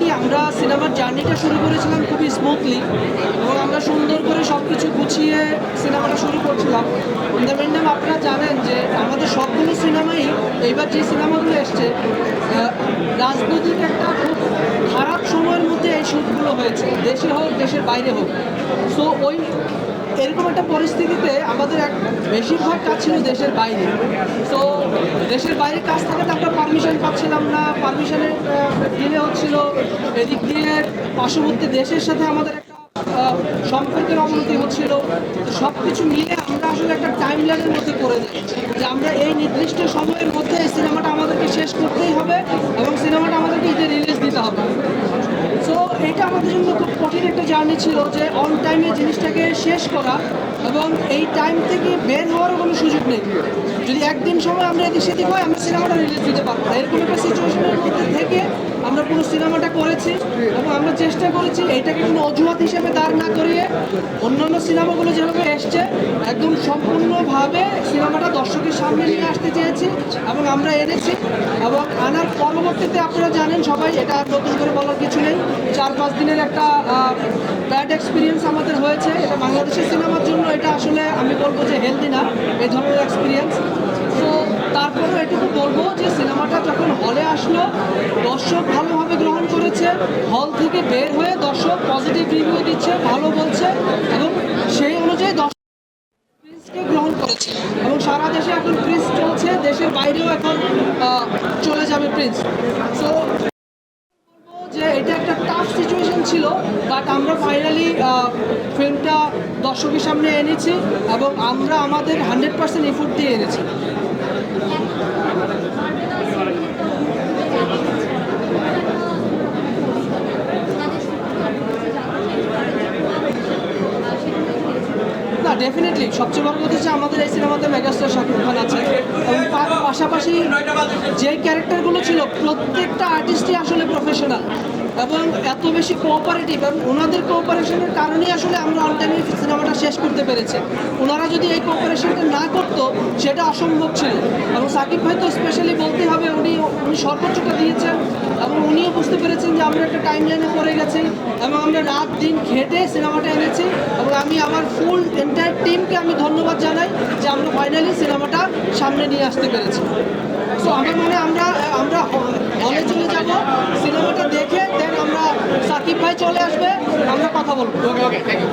কি আমরা সিনেমার জার্নিটা শুরু করেছিলাম খুবই স্মুথলি এবং আমরা সুন্দর করে সব কিছু গুছিয়ে সিনেমাটা শুরু করছিলাম। ইন দ্য মেন টাইম আপনারা জানেন যে আমাদের সবগুলো সিনেমাই এইবার যে সিনেমাগুলো এসছে রাজনৈতিক একটা খুব খারাপ সময়ের মধ্যে এই শ্যুটগুলো হয়েছে, দেশে হোক দেশের বাইরে হোক। সো ওই এরকম একটা পরিস্থিতিতে আমাদের বেশিরভাগ কাজ ছিল দেশের বাইরে। তো দেশের বাইরে কাজ থাকাতে আমরা পারমিশন পাচ্ছিলাম না, পারমিশনের ডিলে হচ্ছিল, এদিক দিয়ে পার্শ্ববর্তী দেশের সাথে আমাদের একটা সম্পর্কের অবনতি হচ্ছিল। সব কিছু মিলে আমরা আসলে একটা টাইম লাইনের মধ্যে করে দিই যে আমরা এই নির্দিষ্ট সময়ের মধ্যে এই সিনেমাটা আমাদেরকে শেষ করতেই হবে এবং সিনেমাটা আমাদেরকে ঈদে রিলিজ দিতে হবে। সো এটা আমাদের জন্য খুব কঠিন একটা জার্নি ছিল যে অন টাইমে জিনিসটাকে শেষ করা এবং এই টাইম থেকে বের হওয়ারও কোনো সুযোগ নেই। যদি একদিন সময় আমরা এদিক সেদিক হয় আমরা সিনেমাটা রিলিজ দিতে পারবো না, এরকম একটা সিচুয়েশনের মধ্যে থেকে আমরা পুরো সিনেমাটা করেছি এবং আমরা চেষ্টা করেছি এইটাকে কোনো অজুহাত হিসেবে দাঁড় না করিয়ে অন্যান্য সিনেমাগুলো যেভাবে এসছে একদম সম্পূর্ণভাবে সিনেমাটা দর্শকের সামনে নিয়ে আসতে চেয়েছি এবং আমরা এনেছি। এবং আনার পরবর্তীতে আপনারা জানেন সবাই, এটা আর নতুন করে বলার কিছু নেই, 4-5 দিনের একটা ব্যাড এক্সপিরিয়েন্স আমাদের হয়েছে। এটা বাংলাদেশের সিনেমার জন্য এটা আসলে আমি বলবো যে হেলদি না এই ধরনের এক্সপিরিয়েন্স। তো তারপরেও এটুকু বলবো যে সিনেমাটা যখন হলে আসলো দর্শক ভালোভাবে গ্রহণ করেছে, হল থেকে বের হয়ে দর্শক পজিটিভ রিভিউ দিচ্ছে, ভালো বলছে এবং সেই অনুযায়ী দর্শক প্রিন্সকে গ্রহণ করেছে এবং সারা দেশে এখন প্রিন্স চলছে, দেশের বাইরেও এখন চলে যাবে প্রিন্স। সো যে এটা একটা টাফ সিচুয়েশন ছিল, বাট আমরা ফাইনালি ফিল্মটা দর্শকের সামনে এনেছি এবং আমরা আমাদের 100% এফোর্ট দিয়ে এনেছি। না, ডেফিনেটলি সবচেয়ে বড় কথা হচ্ছে আমাদের এই সিনেমাতে মেগাস্টার শাকিব খান আছে এবং পাশাপাশি যে ক্যারেক্টারগুলো ছিল প্রত্যেকটা আর্টিস্টই আসলে প্রফেশনাল এবং এত বেশি কোঅপারেটিভ এবং ওনাদের কোঅপারেশনের কারণেই আসলে আমরা অন টাইমে সিনেমাটা শেষ করতে পেরেছি। ওনারা যদি এই কোঅপারেশনটা না করতো সেটা অসম্ভব ছিল এবং সাকিব ভাই তো স্পেশালি বলতে হবে উনি সর্বোচ্চটা দিয়েছেন এবং উনিও বুঝতে পেরেছেন যে আমরা একটা টাইম লাইনে পড়ে গেছি এবং আমরা রাত দিন খেটে সিনেমাটা এনেছি এবং আমি আমার ফুল এন্টায়ার টিমকে আমি ধন্যবাদ জানাই যে আমরা ফাইনালি সিনেমাটা সামনে নিয়ে আসতে পেরেছি। সো আমার মনে আমরা হলে চলে যাব, সিনেমাটা দেখে দেন আমরা সাকিব ভাই চলে আসবে, আমরা কথা বলবো। ওকে, থ্যাংক ইউ।